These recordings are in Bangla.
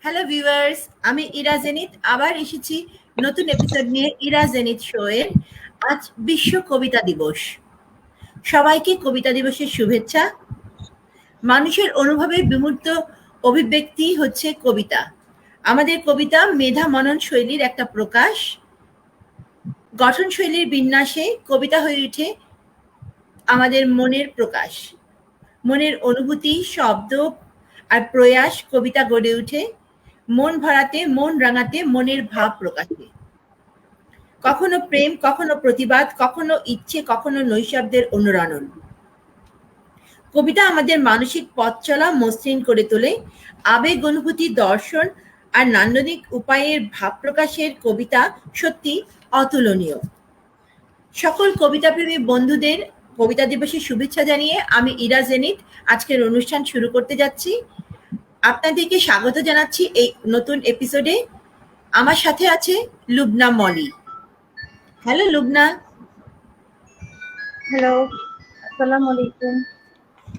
হ্যালো ভিউয়ার্স, আমি ইরা জেনিত আবার এসেছি নতুন এপিসোড নিয়ে ইরা জেনিত শো এর। আজ বিশ্ব কবিতা দিবস। সবাইকে কবিতা দিবসের শুভেচ্ছা। মানুষের অনুভবের বিমূর্ত অভিব্যক্তি হচ্ছে কবিতা। আমাদের কবিতা মেধা মনন শৈলীর একটা প্রকাশ। গঠনশৈলীর বিন্যাসে কবিতা হয়ে ওঠে আমাদের মনের প্রকাশ। মনের অনুভূতি, শব্দ আর প্রয়াস কবিতা গড়ে ওঠে মন ভরাতে, মন রাঙাতে, মনের ভাব প্রকাশে। কখনো প্রেম, কখনো প্রতিবাদ, কখনো ইচ্ছে, কখনো নৈশব্দের অনুরণন। কবিতা আমাদের মানসিক পথ চলা মসৃণ করে তোলে। আবেগ, অনুভূতি, দর্শন আর নান্দনিক উপায়ের ভাব প্রকাশের কবিতা সত্যি অতুলনীয়। সকল কবিতাপ্রেমী বন্ধুদের কবিতা দিবসের শুভেচ্ছা জানিয়ে আমি ইরা জেনিত আজকের অনুষ্ঠান শুরু করতে যাচ্ছি। আপনাদেরকে স্বাগত জানাচ্ছি এই নতুন এপিসোডে। আমার সাথে আছে লুবনা মলি। হ্যালো লুবনা। হ্যালো, আসসালামু আলাইকুম।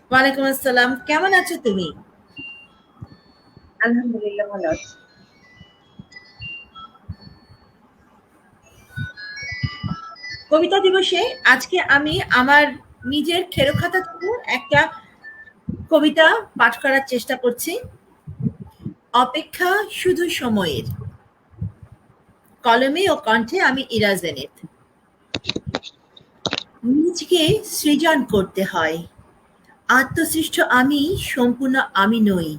ওয়ালাইকুম আসসালাম। কেমন আছো তুমি? আলহামদুলিল্লাহ ভালো আছি। কবিতা দিবসে আজকে আমি আমার নিজের খেরোখাতা থেকে একটা কবিতা পাঠ করার চেষ্টা করছি। অপেক্ষা শুধু সময়ের। কলমে ও কণ্ঠে আমি ইরা জেনিত। নিজকে সৃজন করতে হয়। আত্মসৃষ্ট আমি সম্পূর্ণ আমি নই।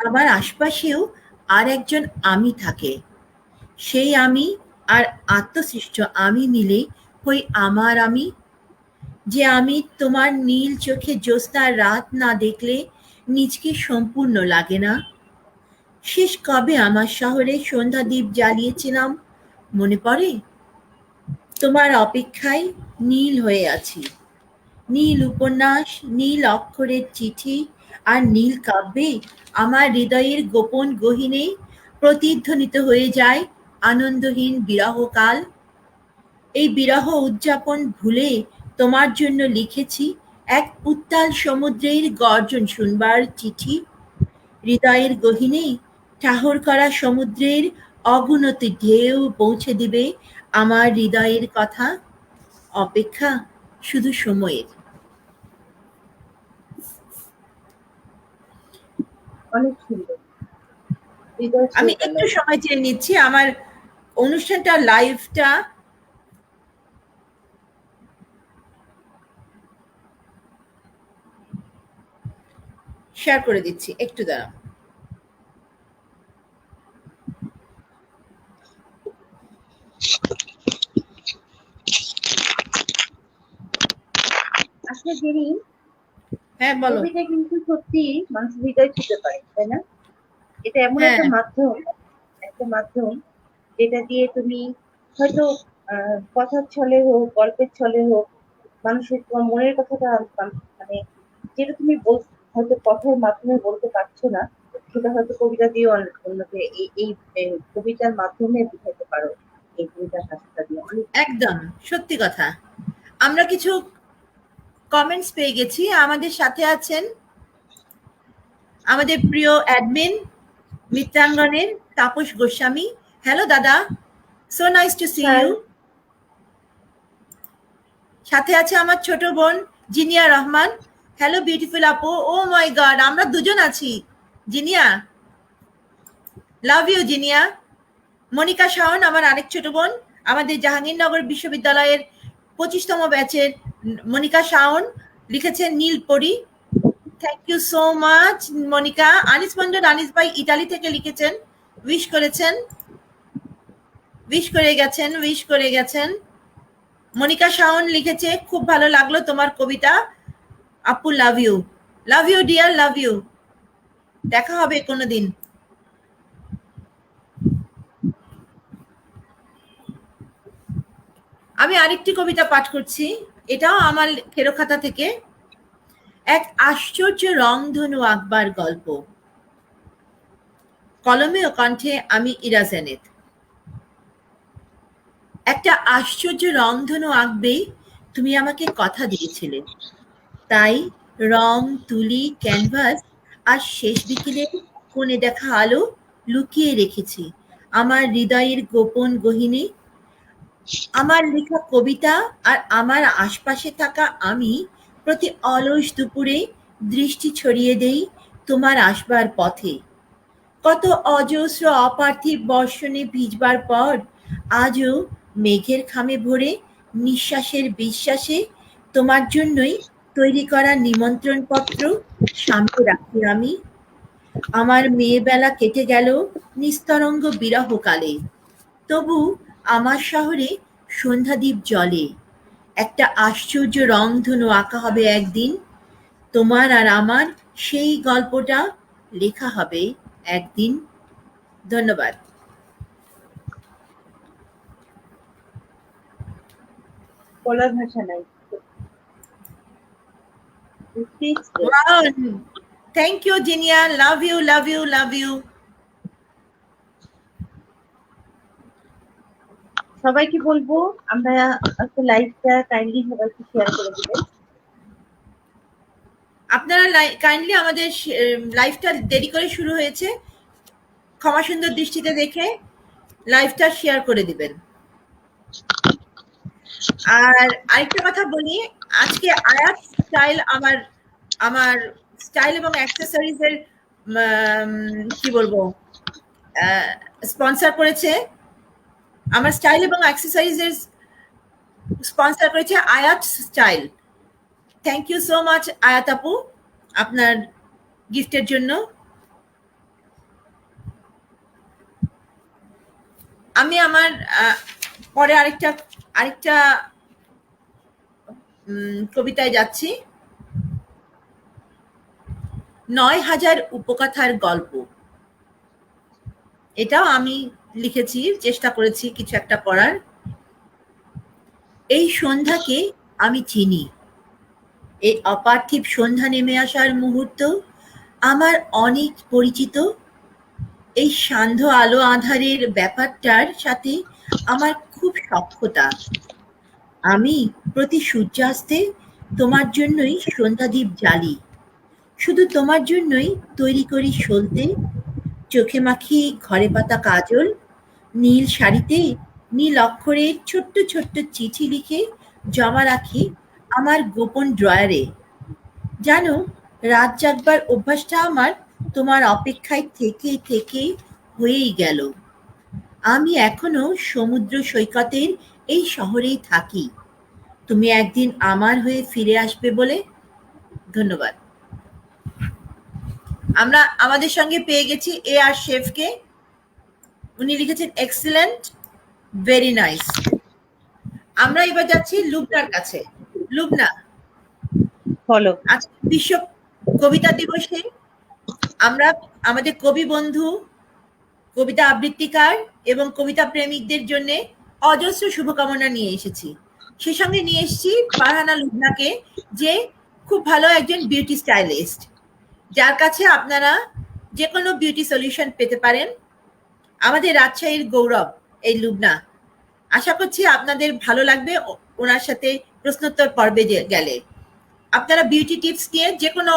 আমার আশপাশেও আর একজন আমি থাকে। সেই আমি আর আত্মসৃষ্ট আমি মিলে হই আমার আমি। যে আমি তোমার নীল চোখে জ্যোৎস্নার রাত না দেখলে নিজকে সম্পূর্ণ লাগে না। শেষ কবে আমার শহরে সন্ধ্যা দ্বীপ জ্বালিয়েছিলাম মনে পড়ে? তোমার অপেক্ষায় নীল হয়ে আছি। নীল উপন্যাস, নীল অক্ষরের চিঠি আর নীল কাব্যে আমার হৃদয়ের গোপন গহীনে প্রতিধ্বনিত হয়ে যায় আনন্দহীন বিরহকাল। এই বিরহ উদযাপন ভুলে তোমার জন্য লিখেছি এক উত্তাল সমুদ্রের গর্জন শুনবার চিঠি। হৃদয়ের গহীনে ঠাহর করা সমুদ্রের অগুণত ঢেউ পৌঁছে দিবে আমার হৃদয়ের কথা। অপেক্ষা শুধু সময়ের। অনেক সুন্দর। হৃদয় আমি ছুঁয়ে গেল। একটু সময় চেয়ে নিচ্ছি আমার অনুষ্ঠানটা লাইভটা শেয়ার করে দিচ্ছি, একটু দাঁড়াও। আচ্ছা জেনি, হ্যাঁ বলো। কবিতা কিন্তু সত্যি মানুষের হৃদয় ছুঁতে পারে, তাই না? এটা এমন হ্যাঁ একটা মাধ্যম যেটা দিয়ে তুমি হয়তো কথার ছলে হোক, গল্পের ছলে হোক, মানুষের তোমার মনের কথাটা মানে যেটা তুমি হয়তো কথার মাধ্যমে বলতে পারছো না, সেটা হয়তো কবিতা দিয়ে অন্যকে এই কবিতার মাধ্যমে বুঝাতে পারো। এই কবিতার ভাষাটা দিয়ে অনেক একদম সত্যি কথা। আমরা কিছু কমেন্টস পেয়ে গেছি। আমাদের সাথে আছেন আমাদের প্রিয় অ্যাডমিন মিত্রাঙ্গনের তাপস গোস্বামী। হ্যালো দাদা, so nice to see hi. You. সাথে আছে আমার ছোট বোন জিনিয়া রহমান। হ্যালো বিউটিফুল আপু। ও মাই গড, আমরা দুজন আছি। Jinia, love you Jinia. মনিকা শাওন আমার আরেক ছোট বোন, আমাদের জাহাঙ্গীরনগর বিশ্ববিদ্যালয়ের 25তম ব্যাচের মনিকা শাওন লিখেছেন নীলপরি। Thank you so much Monika. Anis Mondal, Anis ভাই ইতালি থেকে লিখেছেন, উইশ করেছেন, উইশ করে গেছেন। মনিকা শাওন লিখেছে খুব ভালো লাগলো তোমার কবিতা আপু, love you dear, love you. দেখা হবে কোনোদিন। আমি আরেকটি কবিতা পাঠ করছি, এটাও আমার খেরোখাতা থেকে। এক আশ্চর্য রংধনু আঁকবার গল্প। কলমে ও কণ্ঠে আমি ইরা জেনিত। একটা আশ্চর্য রংধনু আঁকবে তুমি আমাকে কথা দিয়েছিলে। তাই রং, তুলি, ক্যানভাস আর শেষ বিকেলে কোণে দেখা আলো লুকিয়ে রেখেছি আমার হৃদয়ের গোপন গহীনে। আমার লেখা কবিতা আর আমার আশপাশে থাকা আমি প্রতি অলস দুপুরে দৃষ্টি ছড়িয়ে দেই তোমার আসবার পথে। কত অজস্র অপার্থিব বর্ষণে ভিজবার পর আজও মেঘের খামে ভরে নিঃশ্বাসের বিশ্বাসে তোমার জন্যই তৈরি করা নিমন্ত্রণপত্র সামনে রাখি আমি। আমার মেয়েবেলা কেটে গেল নিস্তরঙ্গ বিরহকালে, তবু আমার শহরে সন্ধ্যাদীপ জ্বলে। একটা আশ্চর্য রংধনু আঁকা হবে একদিন, তোমার আর আমার সেই গল্পটা লেখা হবে একদিন। ধন্যবাদ। বলার ভাষা নাই। Speechless. Wow. Thank you, Jinia. Love you, love you, love you. সবাইকে বলবো আমরা একটা লাইভটা কাইন্ডলি সবাইকে শেয়ার করে দিবেন। আপনারা কাইন্ডলি আমাদের লাইভটা দেরি করে শুরু হয়েছে, ক্ষমা সুন্দর দৃষ্টিতে দেখে লাইভটা শেয়ার করে দিবেন। আর আরেকটা কথা বলি, আজকে আয়াত স্টাইল আমার স্টাইল এবং অ্যাক্সেসরিজ এর কি বলবো স্পন্সর করেছে। আমার স্টাইল এবং অ্যাক্সেসরিজ এর স্পন্সর করেছে Ayat style. Thank you so much Ayat আপু আপনার গিফটের জন্য। আমি আমার পরে আরেকটা কবিতায় যাচ্ছি। ৯,০০০ উপকথার গল্প, এটাও আমি লিখেছি, চেষ্টা করেছি কিছু একটা করার। এই সন্ধ্যাকে আমি চিনি, এই অপার্থিব সন্ধ্যা নেমে আসার মুহূর্ত আমার অনেক পরিচিত। এই সান্ধ্য আলো আঁধারের ব্যাপারটার সাথে আমার খুব সখ্যতা। আমি প্রতি সূর্যাস্তে তোমার জন্যই সন্ধ্যাদীপ জ্বালি, শুধু তোমার জন্যই তৈরি করি সলতে। চোখে মাখি ঘরে পাতা কাজল, নীল শাড়িতে নীল অক্ষরে ছোট্ট ছোট্ট চিঠি লিখে জমা রাখি আমার গোপন ড্রয়ারে। জানো, রাত জাগবার অভ্যাসটা আমার তোমার অপেক্ষায় থেকে থেকে হয়েই গেল। আমি এখনো সমুদ্র সৈকতের এই শহরেই থাকি, তুমি একদিন আমার হয়ে ফিরে আসবে বলে। ধন্যবাদ। আমরা আমাদের সঙ্গে পেয়ে গেছি এ আর শেফকে। উনি লিখেছেন এক্সিলেন্ট, ভেরি নাইস। আমরা এবার যাচ্ছি লুবনার কাছে। লুবনা, ফলো। আজকে বিশ্ব কবিতা দিবসে আমরা আমাদের কবি বন্ধু, কবিতা আবৃত্তিকার এবং কবিতা প্রেমিকদের জন্য অজস্র শুভকামনা নিয়ে এসেছি। সে সঙ্গে নিয়ে এসেছি ফারহানা লুবনাকে, যে খুব ভালো একজন বিউটি স্টাইলিস্ট, যার কাছে আপনারা যে কোনো বিউটি সলিউশন পেতে পারেন। আমাদের রাজশাহীর গৌরব এই লুবনা। আশা করছি আপনাদের ভালো লাগবে ওনার সাথে প্রশ্নোত্তর পর্বে গেলে। আপনারা বিউটি টিপস নিয়ে যে কোনো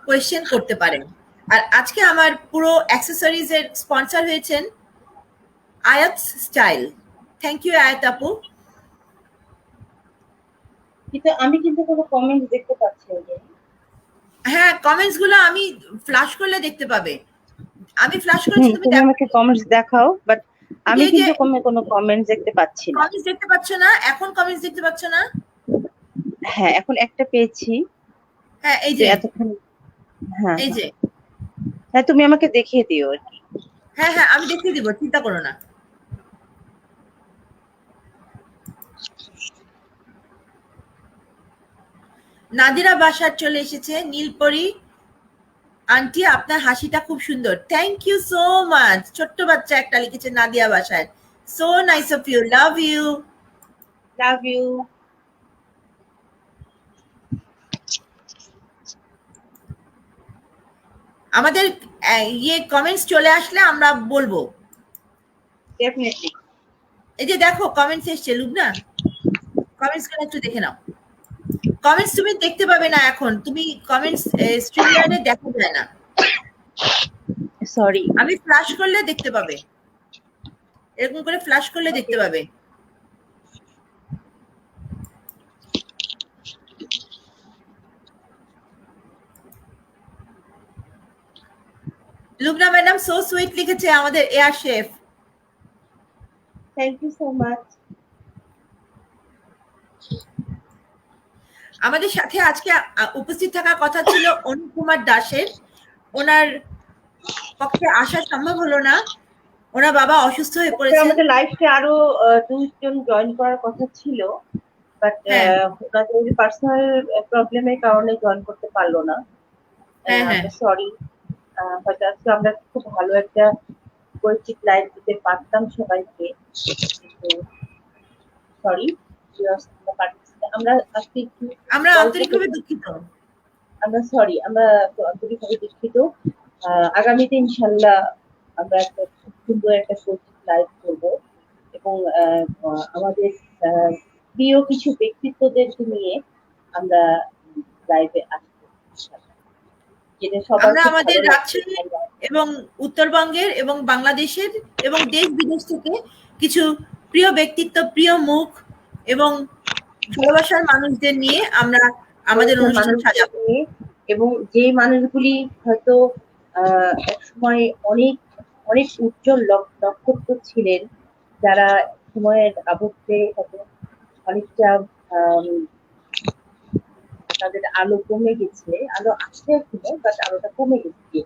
কোয়েশ্চেন করতে পারেন। আর আজকে আমার পুরো অ্যাক্সেসরিজ এর স্পন্সর হয়েছেন আয়াত স্টাইল। থ্যাংক ইউ আয়াত আপু। কিন্তু আমি কিন্তু কোনো কমেন্ট দেখতে পাচ্ছি না। হ্যাঁ, কমেন্টস গুলো আমি ফ্ল্যাশ করলে দেখতে পাবে। আমি ফ্ল্যাশ করেছি, তুমি আমাকে কমেন্টস দেখাও, বাট আমি এই যে কিন্তু কোনো কমেন্টস দেখতে পাচ্ছি না। কমেন্টস দেখতে পাচ্ছ না? এখন কমেন্টস দেখতে পাচ্ছ না? হ্যাঁ, এখন একটা পেয়েছি। হ্যাঁ, এই যে এতক্ষণ। হ্যাঁ, এই যে হ্যাঁ, তুমি আমাকে দেখিয়ে দিও আর কি। হ্যাঁ হ্যাঁ, আমি দেখিয়ে দিব, চিন্তা করো না। নাদিরা বাসার চলে এসেছে। নীলপরি আন্টি, আপনার হাসিটা খুব সুন্দর। Thank you so much. ছোট্ট বাচ্চা একটা লিখেছে Nadia Basar. So nice of you, love you. Love you. আমাদের ইয়ে কমেন্টস চলে আসলে আমরা বলবো। ডেফিনেটলি। এই যে দেখো কমেন্টস এসছে লুবনা, কমেন্টস গুলো একটু দেখে নাও। কমেন্টস তুমি দেখতে পাবে না এখন, তুমি কমেন্টস স্ট্রিমিয়ারে দেখা যায় না। সরি। আমি ফ্ল্যাশ করলে দেখতে পাবে, এরকম করে ফ্ল্যাশ করলে দেখতে পাবে। লুবনা ম্যাডাম সো সুইট লিখেছে আমাদের air chef. Thank you so much. আমাদের সাথে আজকে উপস্থিত থাকার কথা ছিল অনুপ কুমার দাসের, ওনার পক্ষে আসা সম্ভব হলো না, ওনার বাবা অসুস্থ হয়ে পড়েছেন। আমাদের লাইফে আরো 2 জন জয়েন করার কথা ছিল, বাট হ্যাঁ ওনাদের পার্সোনাল প্রবলেমের কারণে জয়েন করতে পারলো না। হ্যাঁ হ্যাঁ সরি। হয়তো আজকে আমরা খুব ভালো একটা পরিচিত লাইভ দিতে পারতাম সবাইকে, কিন্তু সরি। আমরা আজকে একটু আমরা গল্প আন্তরিকভাবে করতে- দুঃখিত। আমরা সরি, আমরা আন্তরিকভাবে দুঃখিত। আগামীতে ইনশাল্লাহ আমরা একটা খুব সুন্দর একটা পরিচিত লাইভ করবো, এবং আমাদের প্রিয় কিছু ব্যক্তিত্বদেরকে নিয়ে আমরা লাইভে আসবো, যেটা সবার আমরা খুব আমাদের ভালো লাগবে। রাজশাহী এবং উত্তরবঙ্গের এবং বাংলাদেশের এবং দেশ বিদেশ থেকে কিছু প্রিয় ব্যক্তিত্ব, প্রিয় মুখ এবং ভালোবাসার মানুষদের নিয়ে আমরা আমাদের অনুষ্ঠান সাজাবো। নিয়ে, এবং যে মানুষগুলি হয়তো এক সময় অনেক অনেক উজ্জ্বল নক্ষত্র ছিলেন, যারা সময়ের আবর্তে হয়তো অনেকটা তাদের আলো কমে গেছে, আলো আসছে এখনো, বাট আলোটা কমে গেছে,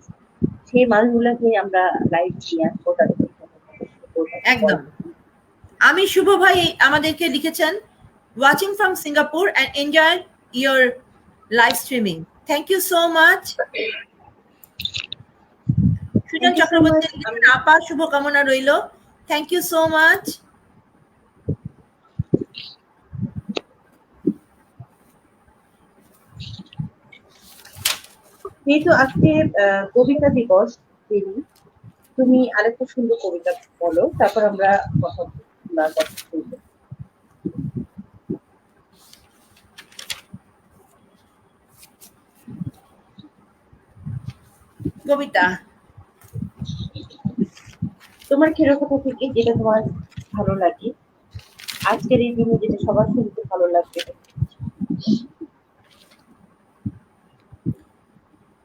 সেই মানুষগুলোকে আমরা লাইভ নিয়ে আসবো, তাদের একদম। আমি শুভ ভাই আমাদেরকে লিখেছেন, watching from Singapore and enjoy your live streaming. Thank you so much. Sujan Chakraborty লিখেছেন, আপা শুভকামনা রইল। Thank you so much. যেহেতু আজকে কবিতা দিবস, তুমি আরেকটা সুন্দর কবিতা বলো, তারপর আমরা কথা বলবো। কবিতা তোমার খেরকথা থেকে যেটা তোমার ভালো লাগে, আজকের এই দিনে যেটা সবার শুনতে ভালো লাগবে।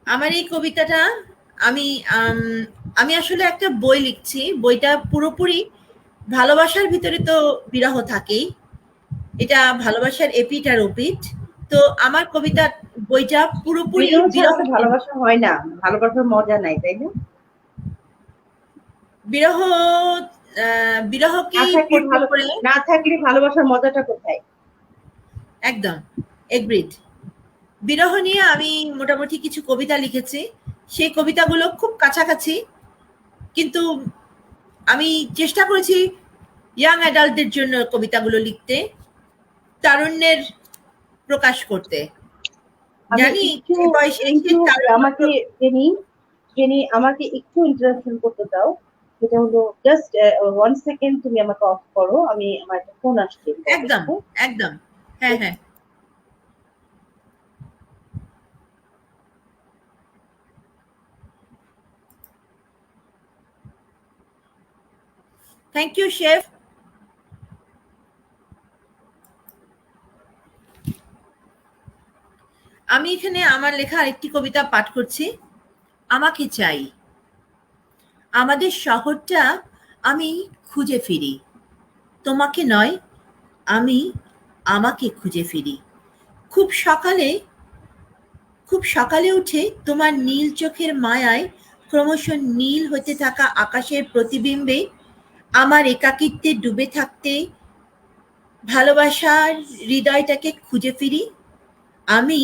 আমার এই কবিতাটা আমি আমি আসলে একটা বই লিখছি, বইটা পুরোপুরি ভালোবাসার ভিতরে তো বিরহ থাকেই, এটা ভালোবাসার এপিট আর ওপিট। তো আমার কবিতা বইটা পুরোপুরি বিরহ, ভালোবাসা হয় না, ভালোবাসার মজা নাই, তাই না? বিরহ বিরহকেই না থাকলে ভালোবাসার মজাটা কোথায়? একদম এগ্রিড। বিরহ নিয়ে আমি মোটামুটি কিছু কবিতা লিখেছি, সেই কবিতাগুলো খুব কাছাকাছি, কিন্তু আমি চেষ্টা করেছি ইয়াং অ্যাডাল্টদের জন্য কবিতাগুলো লিখতে, তারুণ্যের প্রকাশ করতে। জানি আমাকে আমাকে একটু ইন্টারাকশন করতে দাও, যেটা হলো জাস্ট 1 সেকেন্ড, তুমি আমাকে অফ করো, আমি আমার একটা ফোন আসছে। একদম একদম, হ্যাঁ হ্যাঁ। Thank you chef. আমি এখানে আমার লেখা আরেকটি কবিতা পাঠ করছি। আমাকে চাই, আমাদের শহরটা আমি খুঁজে ফিরি, তোমাকে নয় আমি আমাকে খুঁজে ফিরি। খুব সকালে খুব সকালে উঠে তোমার নীল চোখের মায়ায় ক্রমশ নীল হতে থাকা আকাশের প্রতিবিম্বে আমার একাকিত্বে ডুবে থাকতে ভালোবাসার হৃদয়টাকে খুঁজে ফিরি। আমি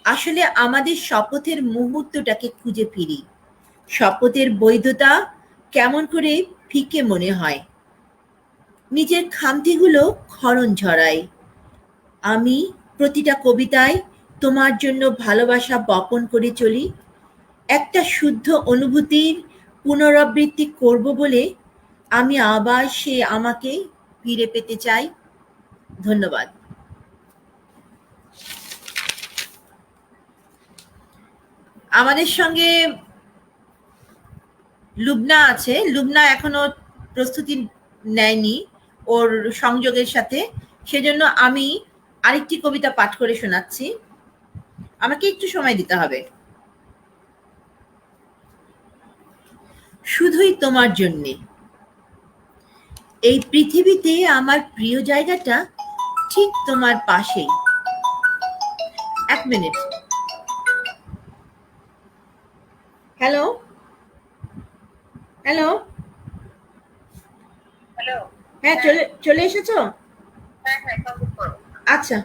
আসলে আমাদের শপথের মুহূর্তটাকে খুঁজে ফিরি। শপথের বৈধতা কেমন করে ফিকে মনে হয়, নিজের খামতিগুলো ক্ষরণ ঝরাই। আমি প্রতিটা কবিতায় তোমার জন্য ভালোবাসা বপন করে চলি, একটা শুদ্ধ অনুভূতির পুনরাবৃত্তি করব বলে আমি আবার সে আমাকে ফিরে পেতে চাই। ধন্যবাদ। আমাদের সঙ্গে লুবনা আছে, লুবনা এখনো প্রস্তুতি নেয়নি ওর সংযোগের সাথে, সেজন্য আমি আরেকটি কবিতা পাঠ করে শোনাচ্ছি। আমাকে একটু সময় দিতে হবে। শুধুই তোমার জন্যে। এই পৃথিবীতে আমার প্রিয় জায়গাটা ঠিক তোমার পাশেই। এক মিনিট। Hello hello hello. হ্যাঁ, চলে চলে এসেছো? হ্যাঁ হ্যাঁ, কমপ্লিট করো। আচ্ছা।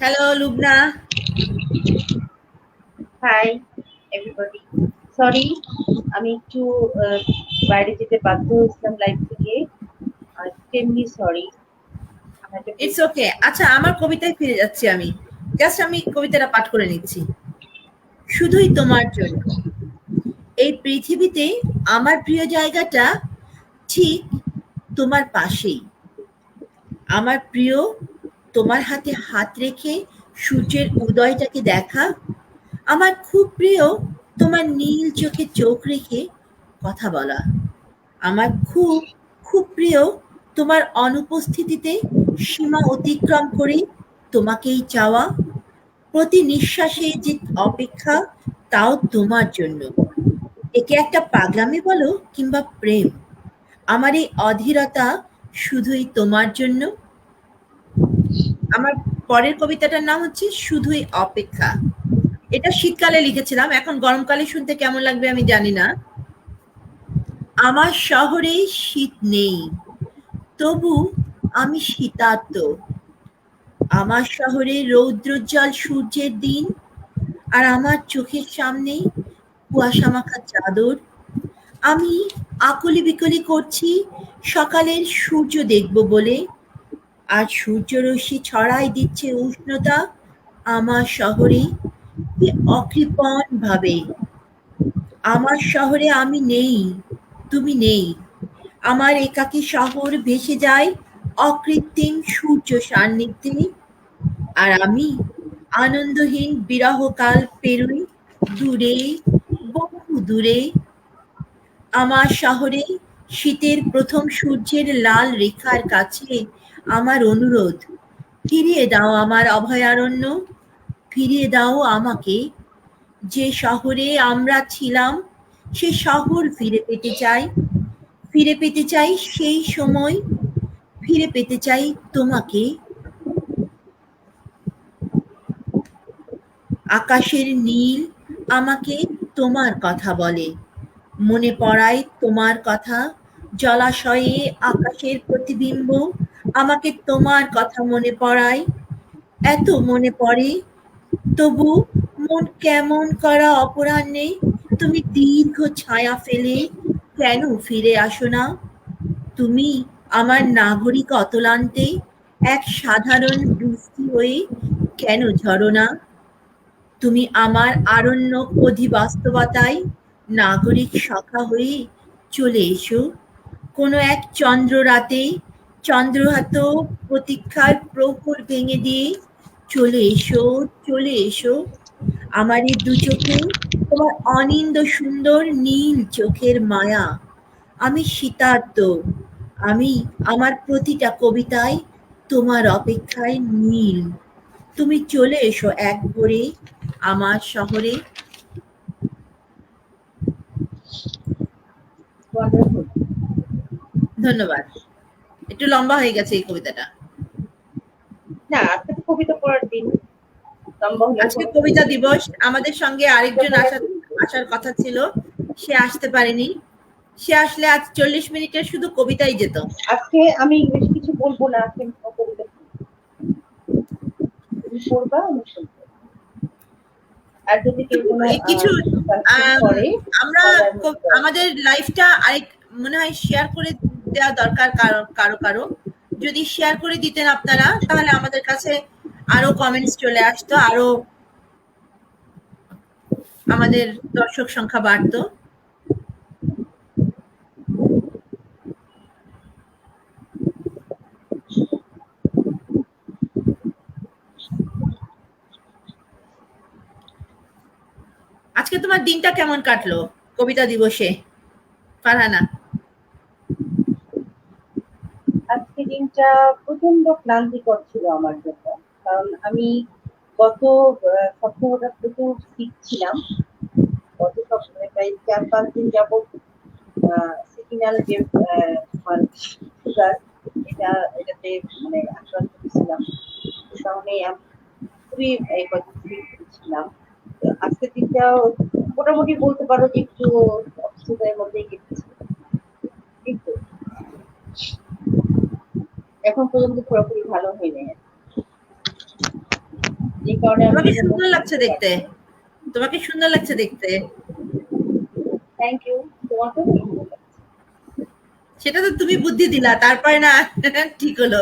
Hello Lubna. Hi everybody, sorry আমি একটু বাইরে যেতে বাধ্য হয়েছিলাম লাইভ থেকে। Extremely sorry. It's okay. আচ্ছা, আমার কবিতায় ফিরে যাচ্ছি আমি। জাস্ট আমি কবিতাটা পাঠ করে নিচ্ছি। শুধুই তোমার জন্য। এই পৃথিবীতে আমার প্রিয় জায়গাটা ঠিক তোমার পাশেই। আমার প্রিয় তোমার হাতে হাত রেখে সূর্যের উদয়টাকে দেখা। আমার খুব প্রিয় তোমার নীল চোখে চোখ রেখে কথা বলা। আমার খুব খুব প্রিয় তোমার অনুপস্থিতিতে সীমা অতিক্রম করে তোমাকেই চাওয়া। প্রতি নিঃশ্বাসে যে অপেক্ষা, তাও তোমার জন্য। একে একটা পাগলামি বলো কিংবা প্রেম, আমার এই অধীরতা শুধুই তোমার জন্য। আমার পরের কবিতাটার নাম হচ্ছে শুধুই অপেক্ষা। এটা শীতকালে লিখেছিলাম, এখন গরমকালে শুনতে কেমন লাগবে আমি জানি না। আমার শহরে শীত নেই, তবু আমি শীতার্ত। আমার শহরে রৌদ্রোজ্জ্বল সূর্যের দিন, আর আমার চোখের সামনে কুয়াশা মাখা চাদর। আমি আকুলি বিকলি করছি সকালের সূর্য দেখব বলে, আর সূর্যরশ্মি ছড়াই দিচ্ছে উষ্ণতা আমার শহরে কি অকৃপণ ভাবে। আমার শহরে আমি নেই, তুমি নেই। আমার একাকী শহর ভেসে যায় অকৃত্রিম সূর্য সান্নিধ্যে, আর আমি আনন্দহীন বিরহকাল পেরুই দূরে, বহু দূরে। আমার শহরে শীতের প্রথম সূর্যের লাল রেখার কাছে আমার অনুরোধ, ফিরিয়ে দাও আমার অভয়ারণ্য, ফিরিয়ে দাও আমাকে। যে শহরে আমরা ছিলাম, সে শহর ফিরে পেতে চাই, ফিরে পেতে চাই সেই সময়, ফিরে পেতে চাই তোমাকে। আকাশের নীল আমাকে তোমার কথা বলে, মনে পড়ায় তোমার কথা। জলাশয়ে আকাশের প্রতিবিম্ব আমাকে তোমার কথা মনে পড়ায়। এত মনে পড়ে, তবু মন কেমন করা অপরাহ্নে তুমি দীর্ঘ ছায়া ফেলে কেন ফিরে আসো না? তুমি আমার নাগরিক অতলান্তে এক সাধারণ বৃষ্টি হয়ে কেন ঝরো না? তুমি আমার আরণ্যক অধিবাস্তবতায় নাগরিক সখা হয়ে চলে এসো। কোনো এক চন্দ্র রাতে চন্দ্রহাত প্রতীক্ষার প্রহর ভেঙে দিয়ে চলে এসো, চলে এসো। আমার এই দু চোখে তোমার অনিন্দ সুন্দর নীল চোখের মায়া। আমি শীতার্ত, আমি আমার প্রতিটা কবিতায় তোমার অপেক্ষায় নীল। তুমি চলে এসো এক ভোরে আমার শহরে। ওয়ান্ডারফুল। ধন্যবাদ। একটু লম্বা হয়ে গেছে এই কবিতাটা। না, আজকে তো কবিতা পড়ার দিন, লম্বা হলেও আজকে কোনো কবিতা সমস্যা দিবস, আমাদের সঙ্গে আরেকজন আসার কথা ছিল, সে আসতে পারেনি। সে আসলে আজ 40 মিনিটের শুধু কবিতাই যেত। আজকে আমি বেশি কিছু বলবো না, আজকে আমি তোমার কবিতা তুমি পড়বা, আমি শুনবো। আর যদি কেউ কোনো কিছু কোয়েশ্চেন করে আমরা তাহলে আমি উত্তর আমাদের লাইফটা আরেক মনে হয় শেয়ার করে দেওয়া দরকার কারো কারো কারো। যদি শেয়ার করে দিতেন আপনারা, তাহলে আমাদের কাছে আরো কমেন্টস চলে আসতো, আরো আমাদের দর্শক সংখ্যা বাড়তো। আজকে তোমার দিনটা কেমন কাটলো কবিতা দিবসে, ফারহানা? আজকে দিনটা প্রচন্ড ক্লান্তিকর ছিল আমার জন্য, কারণ আমি গত সপ্তাহটা প্রচুর সিক ছিলাম। গত সপ্তাহে প্রায় 4-5 দিন যাবত সিগন্যাল যে সুগার, এটাতে মানে আক্রান্ত ছিলাম। সে কারণে আমি খুবই ছিলাম। আজকের দিনটা মোটামুটি বলতে পারো যে একটু অসুবিধার মধ্যেই কেটেছে, কিন্তু এখন পর্যন্ত পুরোপুরি ভালো হয়নি। যে কারণে আমি তোমাকে সুন্দর লাগছে দেখতে, তোমাকে সুন্দর লাগছে দেখতে। Thank you. তোমাকেও সেটা তো তুমি বুদ্ধি দিলা, তারপরে না ঠিক হলো।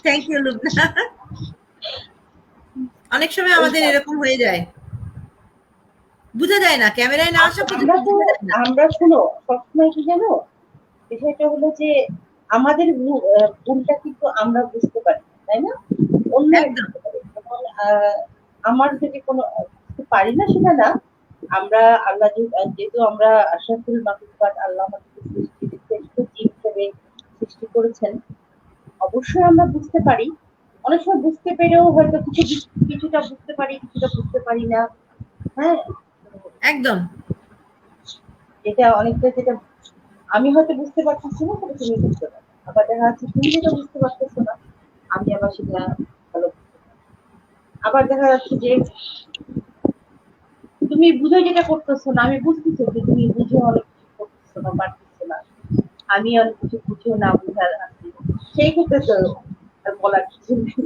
Thank you Lubna. অনেক সময় আমাদের এরকম হয়ে যায়, বুঝা যায় না, ক্যামেরায় না আসা পর্যন্ত বোঝা যায় না। আমরা শোনো, সবসময় কি জানো, বিষয়টা হলো যে আমাদের ভুলটা কিন্তু আমরা বুঝতে পারি, তাই না? অন্য একদম আমার যদি কোনো কিছু পারি না সেটা না, আমরা আল্লাহ যেহেতু আমরা আশরাফুল মাখলুকাত, আল্লাহ আমাদেরকে শ্রেষ্ঠ জীব হিসেবে সৃষ্টি করেছেন, অবশ্যই আমরা বুঝতে পারি। অনেক সময় বুঝতে পেরেও হয়তো কিছুটা বুঝতে পারি, কিছুটা বুঝতে পারি না। হ্যাঁ, একদম যেটা অনেকটা যেটা আমি হয়তো বুঝতে পারতেছি না, সেটা তুমি বুঝতে পারো। আবার দেখা যাচ্ছে তুমি যেটা বুঝতে পারতেছো না, আমি আবার সেটা ভালো বুঝতে পারি। আবার দেখা যাচ্ছে যে তুমি বুঝে যেটা করতেছো না, আমি বুঝতেছি যে তুমি বুঝে অনেক কিছু করতেছো না, পারতেছো না। আমি অনেক কিছু বুঝেও না বুঝার আছি, সেই ক্ষেত্রে তো আর বলার কিছু নেই।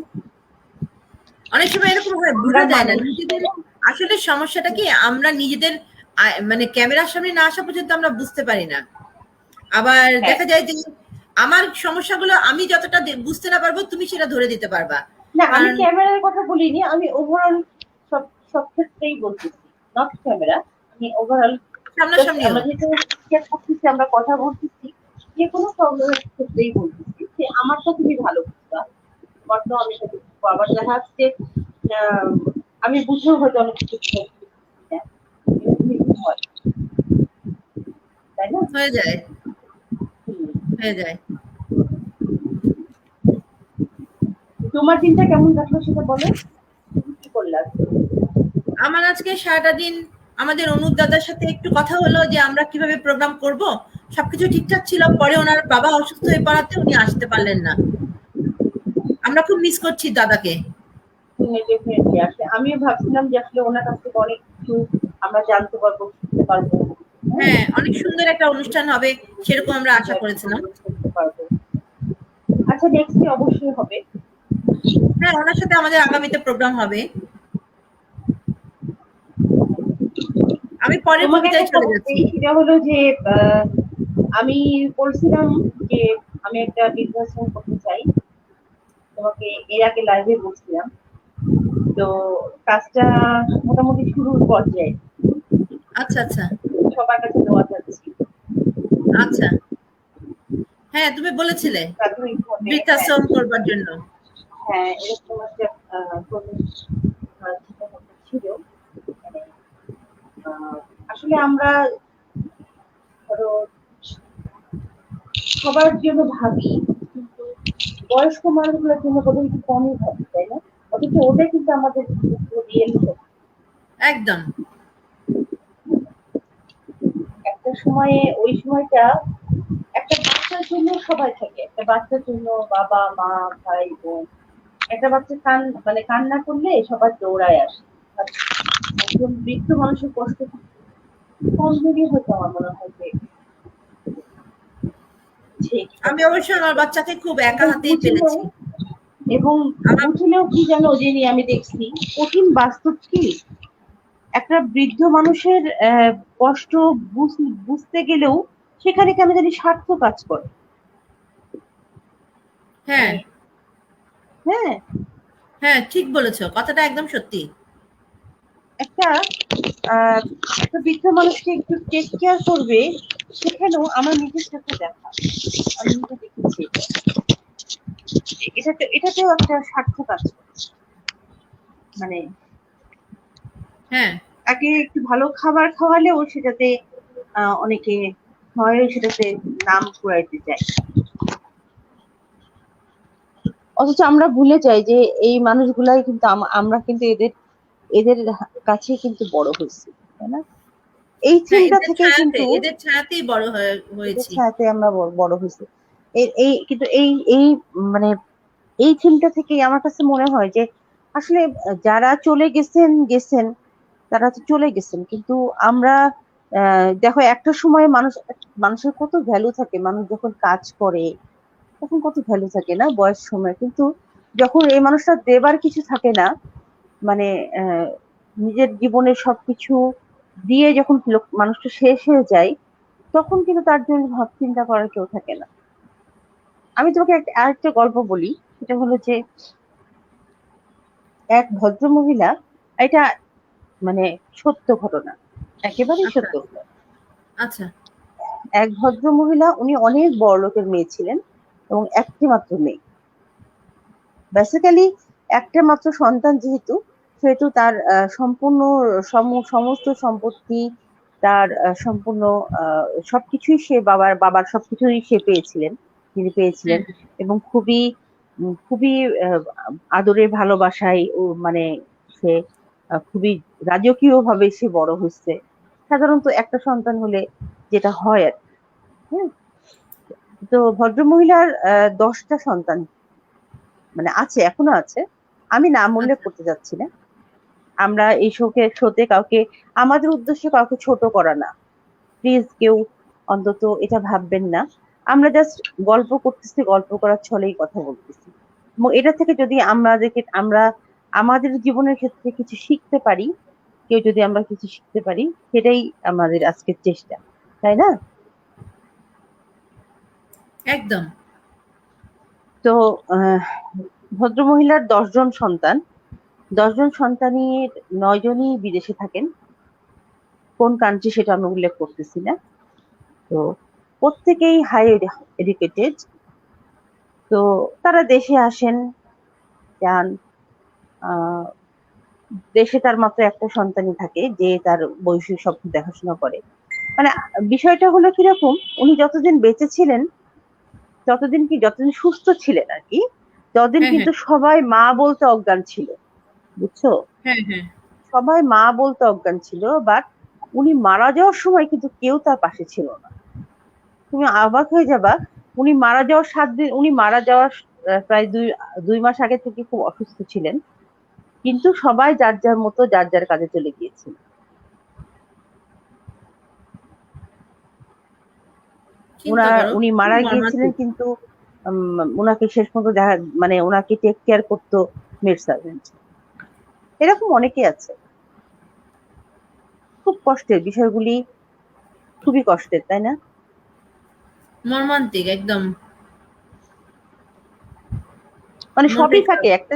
অনেক সময় এরকম হয়, আমরা বোঝা যায় না মানুষ, নিজেদের। আসলে সমস্যাটা কি, আমরা নিজেদের মানে ক্যামেরার সামনে না আসা পর্যন্ত আমরা বুঝতে পারি না। আবার হ্যাঁ। দেখা যায় যে আমার সমস্যাগুলো আমি যতটা বুঝতে না পারবো, তুমি সেটা ধরে দিতে পারবা। না, আমি কারণ ক্যামেরার কথা বলিনি, আমি ওভারঅল সব সব ক্ষেত্রেই বলতেছি, নট ক্যামেরা। আমি ওভারঅল সামনাসামনিও আমরা যেহেতু শেয়ার করতেছি, আমরা কথা বলতেছি, যে কোনো প্রবলেমের ক্ষেত্রেই বলতেছি যে আমারটা তুমি ভালো বুঝবা, বর্তমানে আমি সেটা বুঝবো। আবার দেখা যাচ্ছে আহ, আমি বুঝেও হয়তো অনেক কিছু বুঝতে পারছি না, এরকম হয়, তাই না? হয়ে যায়, হুম। হয়ে যায়। তোমার দিনটা কেমন কাটলো সেটা বলো, তুমি কি করলে আজকে? আমার আজকে সারাটা দিন আমাদের অনুপ দাদার সাথে একটু কথা হলো যে আমরা কিভাবে প্রোগ্রাম করব। সবকিছু ঠিকঠাক ছিল, পরে ওনার বাবা অসুস্থ হয়ে পড়াতে উনি আসতে পারলেন না। আমরা খুব মিস করছি দাদাকে। ডেফিনেটলি আসলে আমিও ভাবছিলাম যে আসলে ওনার কাছ থেকে অনেক কিছু আমরা জানতে পারবো, শিখতে পারবো। হ্যাঁ, হ্যাঁ, অনেক সুন্দর একটা অনুষ্ঠান হবে সেরকম আমরা আশা করেছিলাম। শিখতে পারবো। আচ্ছা, নেক্সট অবশ্যই হবে। হ্যাঁ, ওনার সাথে আমাদের আগামীতে প্রোগ্রাম হবে। আমি পরের তোমাকে একটা কবিতায় চলে খবর যাচ্ছি। দিই, সেটা হলো যে আহ, আমি বলছিলাম যে আমি একটা নির্বাচন করতে চাই, তোমাকে এর আগে লাইভে বলছিলাম। তো কাজটা মোটামুটি শুরুর পর্যায়ে, আচ্ছা আচ্ছা সবার কাছে দেওয়া যাচ্ছে আচ্ছা। হ্যাঁ, তুমি বলেছিলে প্রাথমিকভাবে। হ্যাঁ, বৃদ্ধাশ্রম করবার জন্য। হ্যাঁ, এরকম একটা চিন্তা ভাবনা ছিল। মানে আহ, আসলে আমরা ধরো সবার জন্য ভাবি, কিন্তু বয়স্ক মানুষগুলোর জন্য বোধহয় একটু কমই ভাবি, তাই না? অথচ ওটা কিন্তু আমাদের রিয়েল। একদম। একটা সময়ে ওই সময়টা একটা বাচ্চার জন্য সবাই থাকে, একটা বাচ্চার জন্য বাবা মা ভাই বোন। একটা বাচ্চা কান্না করলে সবার দৌড়ায় আসে। আর একজন বৃদ্ধ মানুষের কষ্ট কম দূরই হয়তো আমার মনে হয় যে আমি অবশ্যই আমার বাচ্চাকে খুব একা এবং হাতেই পেলেছি। এবং আমার বুঝলেও কি জানো, যে নিয়ে আমি দেখছি কঠিন বাস্তব কি, একটা বৃদ্ধ মানুষের কষ্ট বুঝতে গেলেও সেখানে কেন জানি স্বার্থ কাজ করে। হ্যাঁ মানে হ্যাঁ, হ্যাঁ, ঠিক বলেছো, কথাটা একদম সত্যি। একটা আহ, একটা বৃদ্ধ মানুষকে একটু টেক কেয়ার করবে, সেখানেও আমার নিজের সাথে দেখা, আমি নিজে দেখেছি এটাতেও একটা স্বার্থ কাজ করে। মানে হ্যাঁ, তাকে একটু ভালো খাবার খাওয়ালেও সেটাতে অনেকে হয় সেটাতে নাম কুড়াইতে চায়, অথচ আমরা ভুলে যাই যে এই মানুষগুলাই কিন্তু আমরা কিন্তু এদের এদের কাছে কিন্তু বড় হয়েছি, তাই না? এই হ্যাঁ, চিন্তা থেকে কিন্তু এদের ছায়াতেই বড় এদের হয়েছি। ছায়াতে আমরা বড় হয়েছি। এই কিন্তু এই মানে এই চিন্তা থেকেই আমার কাছে মনে হয় যে আসলে যারা চলে গেছেন গেছেন, তারা তো চলে গেছেন, কিন্তু আমরা দেখো একটা সময় মানুষের কত ভ্যালু থাকে, মানুষ যখন কাজ করে তখন কত ভ্যালু থাকে না বয়স সময়, কিন্তু যখন এই মানুষটা দেবার কিছু থাকে না, মানে আহ, নিজের জীবনের সবকিছু দিয়ে যখন মানুষটা শেষ হয়ে যায়, তখন কিন্তু তার জন্য ভাব চিন্তা করার কেউ থাকে না। আমি তোমাকে আরেকটা গল্প বলি। সেটা হলো যে এক ভদ্র মহিলা, এটা মানে সত্য ঘটনা, একেবারেই আচ্ছা, সত্য ঘটনা। আচ্ছা, এক ভদ্র মহিলা, উনি অনেক বড় লোকের মেয়ে ছিলেন এবং একটি মাত্র মেয়ে। বেসিক্যালি একটা মাত্র সন্তান যেহেতু, সেহেতু তার সম্পূর্ণ সমস্ত সম্পত্তি, তার সম্পূর্ণ সবকিছুই সে বাবার সবকিছুই সে পেয়েছিলেন, তিনি পেয়েছিলেন। হ্যাঁ, এবং খুবই আদরে ভালোবাসায় ও মানে সে খুবই রাজকীয় ভাবে সে বড় হচ্ছে, সাধারণত একটা সন্তান হলে যেটা হয় আর কি। হ্যাঁ, তো ভদ্রমহিলার 10টা সন্তান মানে আছে, এখনো আছে। আমি নাম উল্লেখ আচ্ছা, করতে যাচ্ছি না। আমরা এই শোতে কাউকে, আমাদের উদ্দেশ্য কাউকে ছোট করা না, প্লিজ কেউ অন্তত এটা ভাববেন না। আমরা জাস্ট গল্প করতেছি, গল্প করার ছলেই কথা বলতেছি, এবং এটা থেকে যদি আমরা আমাদের জীবনের ক্ষেত্রে কিছু শিখতে পারি, কেউ যদি আমরা কিছু শিখতে পারি, সেটাই আমাদের আজকের চেষ্টা, তাই না? একদম। তো আহ ভদ্রমহিলার 10জন সন্তান, 10জন সন্তানের 9জনই বিদেশে থাকেন। কোন কান্ট্রি সেটা আমি উল্লেখ করতেছি না। তো প্রত্যেকেই হাই এডুকেটেড। তো তারা দেশে আসেন, যান। আহ দেশে তার মাত্র একটা সন্তানই থাকে, যে তার বয়সী সব দেখাশোনা করে। মানে বিষয়টা হলো কিরকম, উনি যতদিন বেঁচে ছিলেন, যতদিন সুস্থ ছিলেন আর কি, ততদিন হ্যাঁ, হ্যাঁ, কিন্তু সবাই মা বলতে অজ্ঞান ছিল, বুঝছো? হ্যাঁ, হ্যাঁ। সবাই মা বলতে অজ্ঞান ছিল, বাট উনি মারা যাওয়ার সময় কিন্তু কেউ তার পাশে ছিল না। তুমি অবাক হয়ে যাবা, উনি মারা যাওয়ার প্রায় 2 মাস আগে থেকে খুব অসুস্থ ছিলেন, কিন্তু সবাই যার যার মতো যার যার কাজে চলে গিয়েছিল। চিন্তা করো, উনি খুব মারা গিয়েছিলেন, মর্মান্তিক। কিন্তু উনাকে শেষ পর্যন্ত মানে উনাকে টেক কেয়ার করতো মেড সার্ভেন্ট। এরকম অনেকে আছে। খুব কষ্টের বিষয়গুলি, খুবই কষ্টের, তাই না? মর্মান্তিক একদম। মানে সবই মনটাই থাকে খারাপ। একটা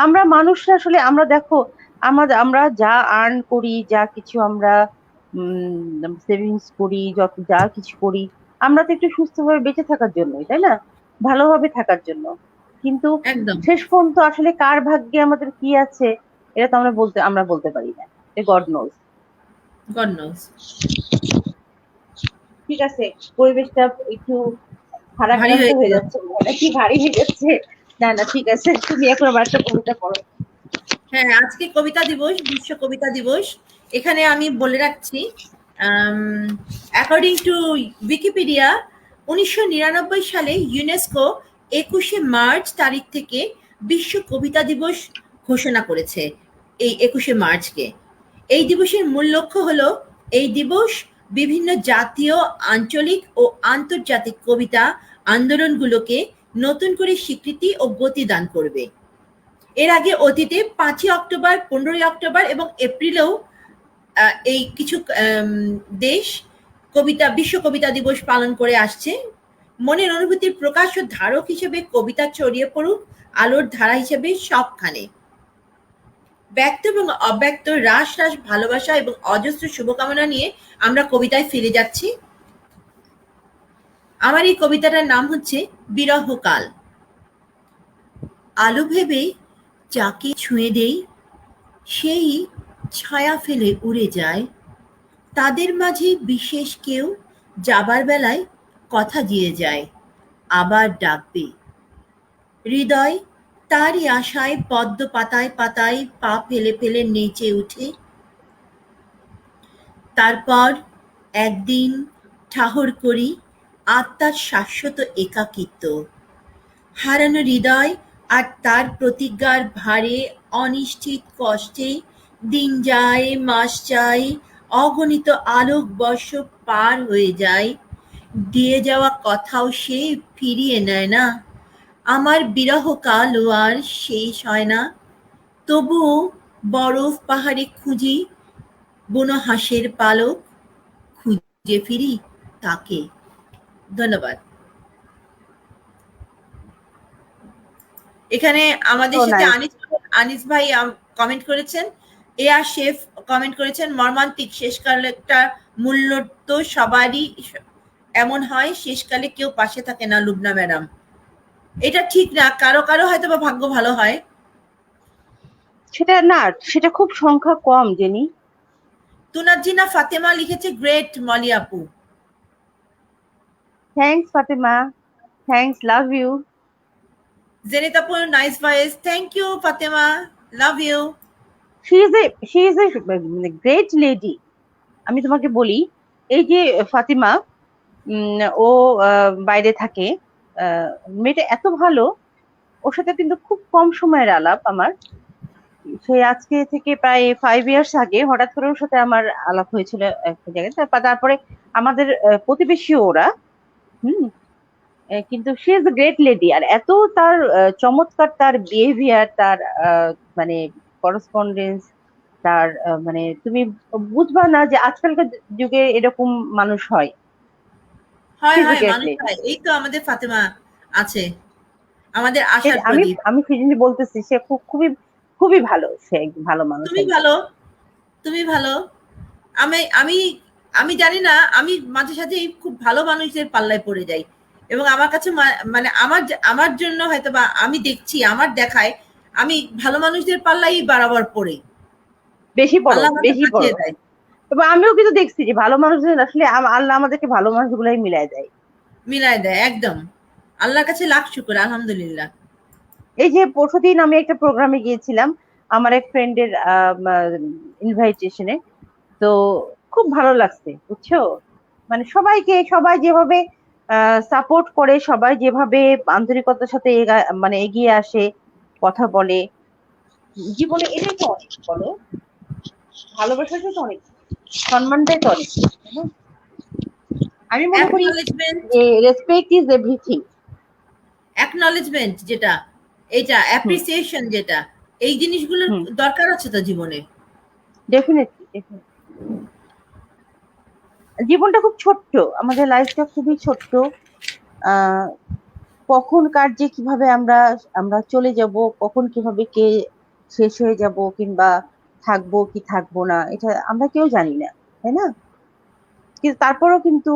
আমরা মানুষরা আসলে, আমরা দেখো, আমরা যা আর্ন করি, যা কিছু আমরা সেভিংস করি, যা কিছু করি, আমরা তো একটু সুস্থভাবে বেঁচে থাকার জন্যই, তাই না? ভালোভাবে থাকার জন্য। কিন্তু একদম। শেষ পর্যন্ত আসলে কার ভাগ্যে আমাদের কি আছে, এটা তো আমরা বলতে পারি না। God nose. God nose. ঠিক আছে, পরিবেশটা একটু ভারী ভারাক্রান্ত হয়ে হয়ে গেল। যাচ্ছে, কি ভারী হয়ে যাচ্ছে। না না, ঠিক আছে, তুমি এখন আবার একটা কবিতা পড়ো। হ্যাঁ, আজকে কবিতা দিবস, বিশ্ব কবিতা দিবস। এখানে আমি বলে রাখছি, অ্যাকর্ডিং টু উইকিপিডিয়া, 1999 সালে ইউনেস্কো 21শে মার্চ তারিখ থেকে বিশ্ব কবিতা দিবস ঘোষণা করেছে, এই 21শে মার্চকে। এই দিবসের মূল লক্ষ্য হলো এই দিবস বিভিন্ন জাতীয়, আঞ্চলিক ও আন্তর্জাতিক কবিতা আন্দোলনগুলোকে নতুন করে স্বীকৃতি ও গতি দান করবে। এর আগে অতীতে 5ই অক্টোবর, 15ই অক্টোবর এবং এপ্রিলেও এই কিছু দেশ বিশ্ব কবিতা দিবস পালন করে আসছে। মনের অনুভূতির প্রকাশ ও ধারক হিসেবে কবিতা ছড়িয়ে পড়ুক আলোর ধারা হিসেবে সবখানে। ব্যক্ত এবং অব্যক্ত রাস রাস ভালোবাসা এবং অজস্র শুভকামনা নিয়ে আমরা কবিতায় ফিরে যাচ্ছি। আমার এই কবিতাটার নাম হচ্ছে বিরহকাল। আলো ভেবে যাকে ছুঁয়ে দেই, সেই ছায়া ফেলে উড়ে যায়, তাদের মাঝে বিশেষ কেউ যাবার বেলায় কথা দিয়ে যায়, আবার ডাকবে। হৃদয় তারই আশায় পদ্ম পাতায় পাতায় পা ফেলে ফেলে নেচে উঠে। তারপর একদিন ঠাহর করি আত্মার শাশ্বত একাকিত্ব। হারানো হৃদয় আর তার প্রতিজ্ঞার ভারে অনিশ্চিত কষ্টে দিন যায়, মাস যায়, অগণিত আলোকবর্ষ পার হয়ে যায়। দিয়ে যাওয়া কথাও সে ফিরিয়ে নেয় না। আমার বিরহ কালও আর শেষ হয় না। তবুও বরফ পাহাড়ে খুঁজি বুনো হাঁসের পালক, খুঁজে ফিরি তাকে। ধন্যবাদ। এখানে আমাদের So সাথে nice. আনিস ভাই কমেন্ট করেছেন, এ আর শেফ কমেন্ট করেছেন, মর্মান্তিক, শেষকালে একটা মূল্য তো সবারই এমন হয়, শেষকালে কেউ পাশে থাকে না। লুবনা ম্যাডাম, এটা ঠিক না, কারো কারো হয়তো বা ভাগ্য ভালো হয়। সেটা না, সেটা খুব সংখ্যা কম জেনি। তুনাজিনা ফাতেমা লিখেছে, গ্রেট মলি আপু। Thanks Fatema, thanks, love you. Jenit আপু, nice voice, thank you Fatema, love you. She is a great lady. আমি তোমাকে বলি, এই যে ফাতিমা, ও বাইরে থাকে, মেয়েটা এত ভালো। ওর সাথে কিন্তু খুব কম সময়ের আলাপ আমার। সে আজকে থেকে প্রায় 5 ইয়ার্স আগে হঠাৎ করে ওর সাথে আমার আলাপ হয়েছিল একটা জায়গায়। তারপরে আমাদের প্রতিবেশী ওরা। হুম। কিন্তু সে ইজ এ গ্রেট লেডি। আর এত তার চমৎকার তার বিহেভিয়ার, তার মানে করসপন্ডেন্স, তার মানে তুমি বুঝবা না যে আজকালকার যুগে এরকম মানুষ হয়। হয় সি ইজ এ হয়, গ্রেট মানুষ লেডি। হয়। এই তো আমাদের ফাতেমা আছে, আমাদের আশার আমি প্রদীপ। আমি সেজন্য বলতেছি, সে খুবই খুবই ভালো, সে ভালো মানুষ তুমি একজন। ভালো, তুমি ভালো। আমি আমি আমি জানি না, আমি মাঝে সাঝে এই খুব ভালো মানুষদের পাল্লায় পড়ে যাই, এবং আমার কাছে মানে আমার জন্য হয়তো বা আমি দেখছি, আমার দেখায় আমি ভালো মানুষদের পাল্লাই বাড়াবার পড়ে। বেশি পড়ো, আল্লাহ আমাকে বেশি পড়ো। বাঁচিয়ে দেয়, তবে আমিও কিন্তু দেখছি যে ভালো মানুষদের আসলে আল্লাহ আমাদেরকে ভালো মানুষগুলাই মিলাই দেয়। মিলায় দেয় একদম। আল্লাহর কাছে লাখ শুকর, আলহামদুলিল্লাহ। এই যে পরশুদিন আমি একটা প্রোগ্রামে গিয়েছিলাম আমার এক ফ্রেন্ডের ইনভাইটেশনে। তো খুব ভালো লাগছে, বুঝছো? মানে সবাই যেভাবে সাপোর্ট করে, সবাই যেভাবে আন্তরিকতার সাথে মানে এগিয়ে আসে, কথা বলে। জীবনে এটাই তো অনেক, বলো? ভালোবাসাটাই তো অনেক, সম্মানটাই তো অনেক, তাই না? আমি মনে করি অ্যাকনলেজমেন্ট, যে রেসপেক্ট ইজ এভরিথিং। অ্যাকনলেজমেন্ট যেটা, এটা হুম। অ্যাপ্রিসিয়েশন যেটা, এই জিনিসগুলোর হুম। দরকার আছে তো জীবনে। ডেফিনেটলি। জীবনটা খুব ছোট্ট, আমাদের লাইফটা খুবই ছোট্ট। আহ কখন কার যে কিভাবে আমরা আমরা চলে যাব, কখন কিভাবে কে শেষ হয়ে যাব, কিংবা থাকবো কি থাকবো না, এটা আমরা কেউ জানি না, তাই না? কিন্তু তারপরেও কিন্তু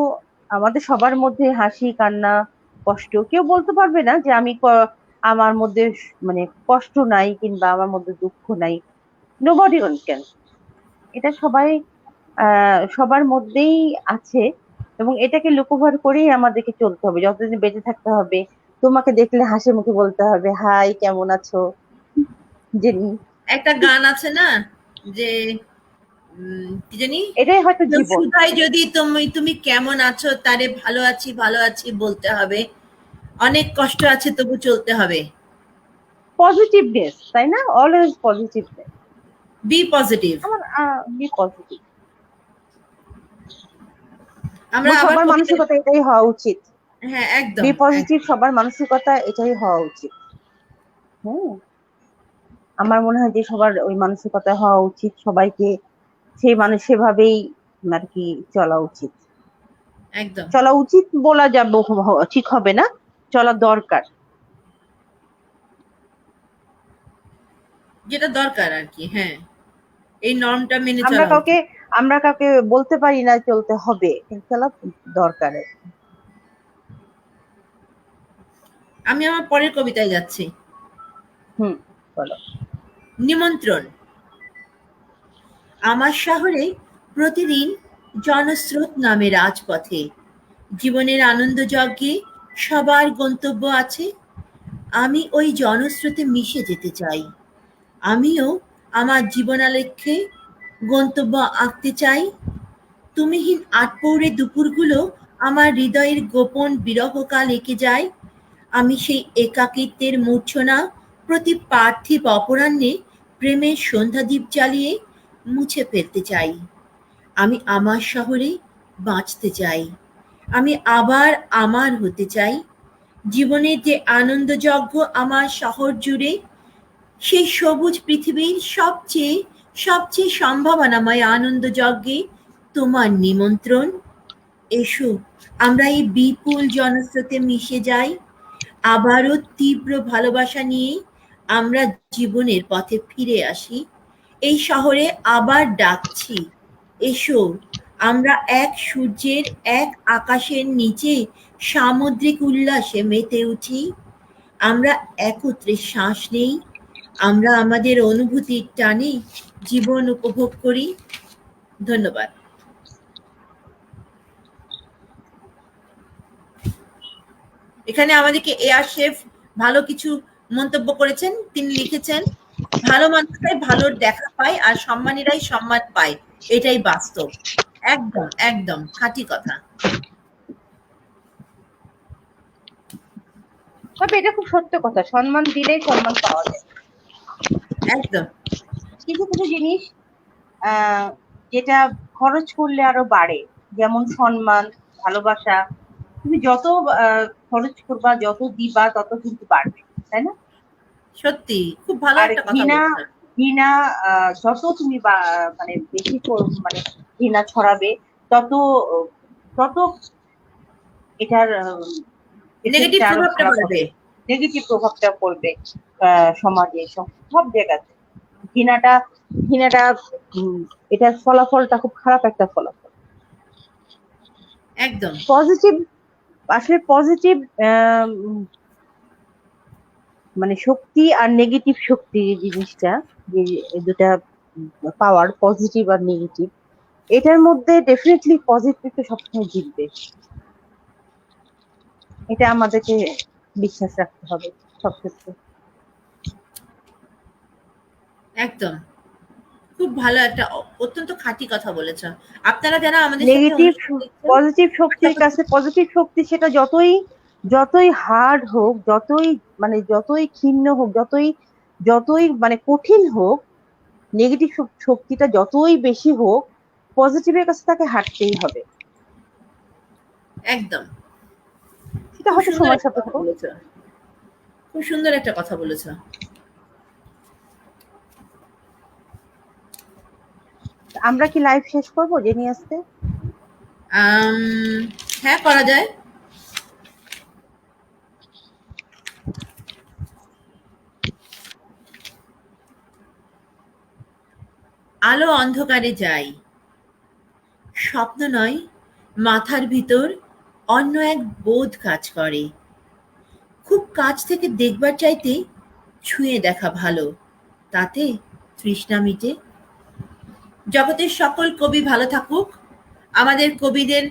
আমাদের সবার মধ্যে হাসি, কান্না, কষ্ট, কেউ বলতে পারবে না যে আমার মধ্যে মানে কষ্ট নাই কিংবা আমার মধ্যে দুঃখ নাই। Nobody can. এটা সবার মধ্যেই আছে। এবং এটাকে লুকোভার করেই আমাদেরকে চলতে হবে, যতদিন বেঁচে থাকতে হবে। তোমাকে দেখলে হাসি মুখে বলতে হবে, হাই কেমন আছো জেনি। একটা গান আছে না, যে কি জানি, এটাই হয়তো কেউ জীবন। শুধায় যদি তুমি তুমি কেমন আছো, তারে ভালো আছি ভালো আছি বলতে হবে। অনেক কষ্ট আছে তবু চলতে হবে। পজিটিভনেস, তাই না? Always positiveness. Be positive. আমার বি পজিটিভ। আমরা আবার সবার কবিতা, মানসিকতা এটাই হওয়া উচিত। হ্যাঁ বি একদম পজিটিভ, সবার মানসিকতা এটাই হওয়া উচিত। হ্যাঁ, আমার মনে হয় যে সবার ওই মানসিকতা হওয়া উচিত, সবাইকে সেই মানুষ সেভাবেই আর কি চলা উচিত। একদম, চলা উচিত বলা যাবে, ঠিক হবে না, চলা দরকার। যেটা দরকার আর কি, হ্যাঁ, এই নর্মটা মেনে আমরা চলা কাউকে উচিত। আমরা কাউকে বলতে পারি না চলতে হবে, কিন্তু চলা দরকার। আমি আমার পরের কবিতায় যাচ্ছি। হুম, বলো। নিমন্ত্রণ। আমার শহরে প্রতিদিন জনস্রোত নামে রাজপথে। জীবনের আনন্দযজ্ঞে সবার গন্তব্য আছে। আমি ওই জনস্রোতে মিশে যেতে চাই। আমিও আমার জীবনালেখ্যে গন্তব্য আঁকতে চাই। তুমিহীন আটপৌরে দুপুরগুলো আমার হৃদয়ের গোপন বিরহকাল এঁকে যায়। আমি সেই একাকিত্বের মূর্ছনা প্রতি পার্থিব অপরাহ্নে প্রেমের সন্ধ্যাদীপ জ্বালিয়ে মুছে ফেলতে চাই। আমি আমার শহরে বাঁচতে চাই। আমি আবার আমার হতে চাই। জীবনের যে আনন্দযজ্ঞ আমার শহর জুড়ে, সেই সবুজ পৃথিবীর সবচেয়ে সবচেয়ে সম্ভাবনাময় আনন্দযজ্ঞে তোমার নিমন্ত্রণ। এসো আমরা এই বিপুল জনস্রোতে মিশে যাই। আবারও তীব্র ভালোবাসা নিয়ে আমরা জীবনের পথে ফিরে আসি। এই শহরে আবার ডাকছি, এসো আমরা এক সূর্যের এক আকাশের নিচে সামুদ্রিক উল্লাসে মেতে উঠি। আমরা একত্রে শ্বাস নেই, আমরা আমাদের অনুভূতির টানে জীবন উপভোগ করি। ধন্যবাদ। এখানে আমাদেরকে এয়ার শেফ ভালো কিছু মন্তব্য করেছেন। তিনি লিখেছেন, ভালো মানুষরাই ভালোর দেখা পায় আর সম্মানীরাই সম্মান পায়, এটাই বাস্তব। একদম একদম খাঁটি কথা। তবে এটা খুব সত্য কথা, সম্মান দিলেই সম্মান পাওয়া যায়। একদম কিছু কিছু জিনিস যেটা খরচ করলে আরো বাড়ে, যেমন সম্মান, ভালোবাসা। তুমি যত খরচ করবা, যত দিবা, তত কিন্তু বাড়বে, তাই না? সত্যি খুব ভালো আর একটা কথা ঘৃণা, বলছেন। ঘৃণা যত তুমি মানে বেশি মানে ঘৃণা ছড়াবে, তত তত এটার নেগেটিভ এফেক্টটা আরো প্রভাবটা খারাপ বাড়বে। হবে, নেগেটিভ প্রভাবটা পড়বে সমাজে, সব জায়গাতে। ঘৃণাটা ঘৃণাটা এটার ফলাফলটা খুব খারাপ একটা ফলাফল। একদম পজিটিভ, আসলে পজিটিভ মানে শক্তি আর নেগেটিভ শক্তি যে জিনিসটা, যে দুটা পাওয়ার, পজিটিভ আর নেগেটিভ, এটার মধ্যে ডেফিনেটলি পজিটিভটা সবসময় জিতবে। এটা আমাদেরকে বিশ্বাস রাখতে হবে সবক্ষেত্রে। একদম খুব ভালো একটা অত্যন্ত খাঁটি কথা বলেছ। আপনারা যারা আমাদের সাথে নেগেটিভ অনুষ্ঠান দেখছেন, পজিটিভ আশা শক্তির করছি কাছে, পজিটিভ শক্তি সেটা যতই যতই হার্ড হোক, যতই মানে যতই ক্ষীণ হোক, যতই যতই মানে কঠিন হোক, নেগেটিভ শক্তিটা যতই বেশি হোক, পজিটিভের কাছে তাকে হাঁটতেই হবে। একদম সেটা খুব হয়তো সুন্দর সময়ের একটা কথা সাপেক্ষ। বলেছ। খুব সুন্দর একটা কথা বলেছ। আমরা কি লাইভ শেষ করবো জেনি আজকে? হ্যাঁ, করা যায়। আলো অন্ধকারে যাই, স্বপ্ন নয়, মাথার ভিতর অন্য এক বোধ কাজ করে। খুব কাছ থেকে দেখবার চাইতে ছুঁয়ে দেখা ভালো, তাতে তৃষ্ণা মিটে। জগতের সকল কবি ভালো থাকুক। আমাদের কবিদের,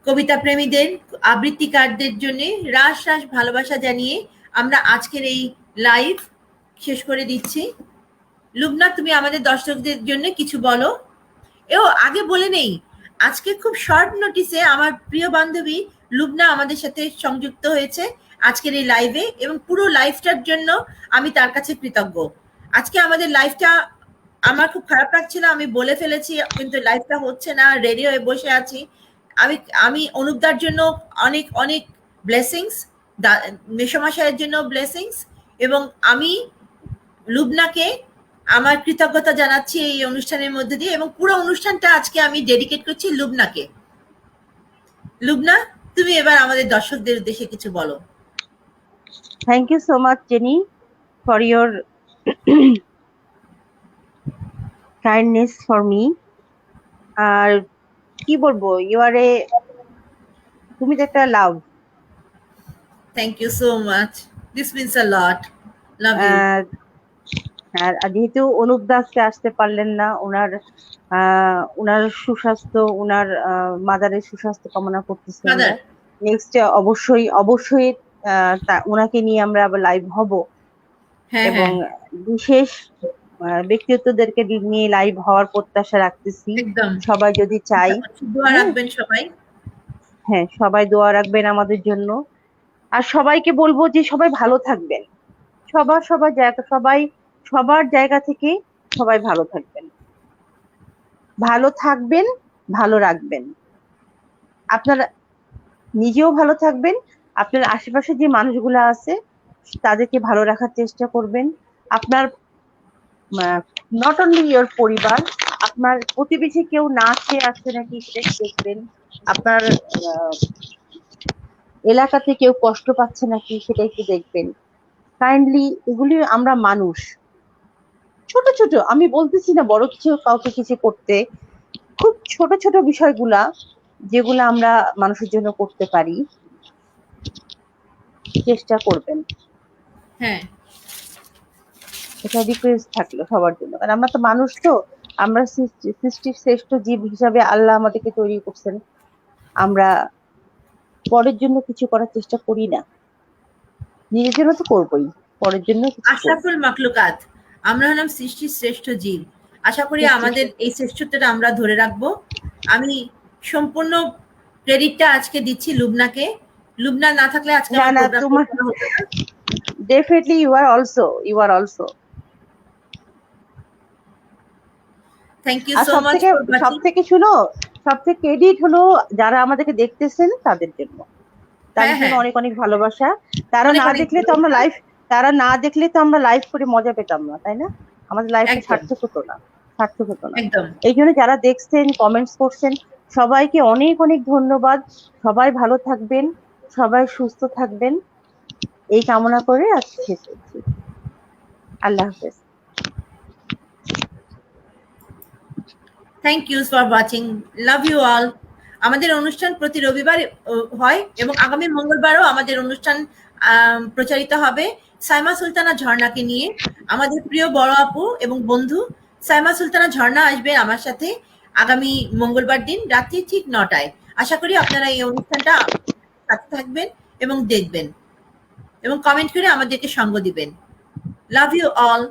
কবিতা প্রেমীদের, আবৃত্তিকারদের জন্য রাস রাস ভালোবাসা জানিয়ে আমরা আজকের এই লাইভ শেষ করে দিচ্ছি। লুবনা, তুমি আমাদের দর্শকদের জন্য কিছু বলো। আগে বলে নেই, আজকে খুব শর্ট নোটিসে আমার প্রিয় বান্ধবী লুবনা আমাদের সাথে সংযুক্ত হয়েছে আজকের এই লাইভে, এবং পুরো লাইভটার জন্য আমি তার কাছে কৃতজ্ঞ। আজকে আমাদের লাইভটা আমার খুব খারাপ লাগছিল, আমি বলে ফেলেছি, কিন্তু লাইভটা হচ্ছে না, রেডি হয়ে বসে আছি। আমি আমি অনুপদার জন্য অনেক অনেক ব্লেসিংস, মেসমশাইয়ের জন্য ব্লেসিংস, এবং আমি লুবনাকে আমার কৃতজ্ঞতা জানাচ্ছি এই অনুষ্ঠানের মধ্যে দিয়ে, এবং পুরো অনুষ্ঠানটা আজকে আমি ডেডিকেট করছি লুবনাকে। লুবনা, তুমি এবার আমাদের দর্শকদের উদ্দেশ্যে কিছু বলো। Thank you so much Jeni for your kindness for me. আর কি বলবো, ইউ আর এ, তুমি তো একটা love. Thank you so much, this means a lot, love you. আর যেহেতু অনুপ দা আজকে আসতে পারলেন না, ওনার সুস্বাস্থ্য, ওনার মাদারের সুস্বাস্থ্য কামনা করতেছি আমরা। ফাদার, নেক্সট অবশ্যই অবশ্যই ওনাকে নিয়ে আমরা আবার লাইভ হব, হ্যাঁ এবং হ্যাঁ বিশেষ ব্যক্তিত্বদেরকে নিয়ে লাইভ হওয়ার প্রত্যাশা রাখতেছি। একদম। সবাই যদি চাই, দোয়া হ্যাঁ রাখবেন সবাই। হ্যাঁ, সবাই দোয়া রাখবেন আমাদের জন্য। আর সবাইকে বলবো যে সবাই ভালো থাকবেন, সবার জায়গা, সবার জায়গা থেকে সবাই ভালো থাকবেন, ভালো থাকবেন, ভালো রাখবেন। আপনারা নিজেও ভালো থাকবেন, আপনার আশেপাশে যে মানুষগুলো আছে তাদেরকে ভালো রাখার চেষ্টা করবেন। আপনার নট অনলি ইয়োর পরিবার, আপনার প্রতিবেশী কেউ না খেয়ে আসছে নাকি সেটা দেখবেন। আপনার আহ, এলাকাতে কেউ কষ্ট পাচ্ছে নাকি সেটা একটু দেখবেন। কাইন্ডলি, এগুলি আমরা মানুষ, ছোট ছোট, আমি বলতেছি না বড় কিছু কাউকে কিছু করতে, খুব ছোট ছোট বিষয়গুলা যেগুলো আমরা মানুষের জন্য করতে পারি, চেষ্টা করবেন। হ্যাঁ এটা রিকোয়েস্ট থাকলো সবার জন্য, কারণ আমরা তো মানুষ, তো আমরা সৃষ্টির শ্রেষ্ঠ জীব হিসাবে আল্লাহ আমাদেরকে তৈরি করছেন। আমরা পরের জন্য কিছু করার চেষ্টা করি না, নিজের জন্য তো করবোই, পরের জন্য কিছু করবো। আশরাফুল মাখলুকাত, আমরা হলাম সৃষ্টির শ্রেষ্ঠ জীব। আশা করি আমাদের এই শ্রেষ্ঠত্বটা আমরা ধরে রাখবো। আমি সম্পূর্ণ ক্রেডিটটা আজকে দিচ্ছি লুবনাকে। লুবনা না থাকলে আজকে না আমার না, প্রোগ্রাম তোমার হতো না। Definitely you are also. Thank you আর সো মাচ ফর সব ওয়াচিং। থেকে শুনো, সবথেকে ক্রেডিট হলো যারা আমাদেরকে দেখতেছেন তাদের জন্য, তাদের হ্যাঁ জন্য হ্যাঁ, অনেক অনেক ভালোবাসা। তারা অনেক না অনেক দেখলে তো আমরা ভালোবাসা। লাইভ তারা না দেখলে তো আমরা লাইভ করে মজা পেতাম না, তাই না? আমাদের লাইফটা একদম সার্থক হতো না, সার্থক হতো না। একদম। এই জন্য যারা দেখছেন, কমেন্টস করছেন, সবাইকে অনেক অনেক ধন্যবাদ। সবাই ভালো থাকবেন, সবাই সুস্থ থাকবেন, এই কামনা করে আজকে শেষ করছি। আল্লাহ হাফেজ। Thank you for watching. Love you all. আমাদের অনুষ্ঠান প্রতি রবিবার হয় এবং আগামী মঙ্গলবারও আমাদের অনুষ্ঠান প্রচারিত হবে সাইমা সুলতানা ঝর্ণাকে নিয়ে। আমাদের প্রিয় বড় আপু এবং বন্ধু সাইমা সুলতানা ঝর্ণা আসবে আমার সাথে আগামী মঙ্গলবার দিন রাত্রি ঠিক 9টায়। আশা করি আপনারা এই অনুষ্ঠানটা সাথে থাকবেন এবং দেখবেন এবং কমেন্ট করে আমাদেরকে সঙ্গ দিবেন। Love you all.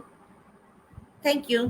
Thank you.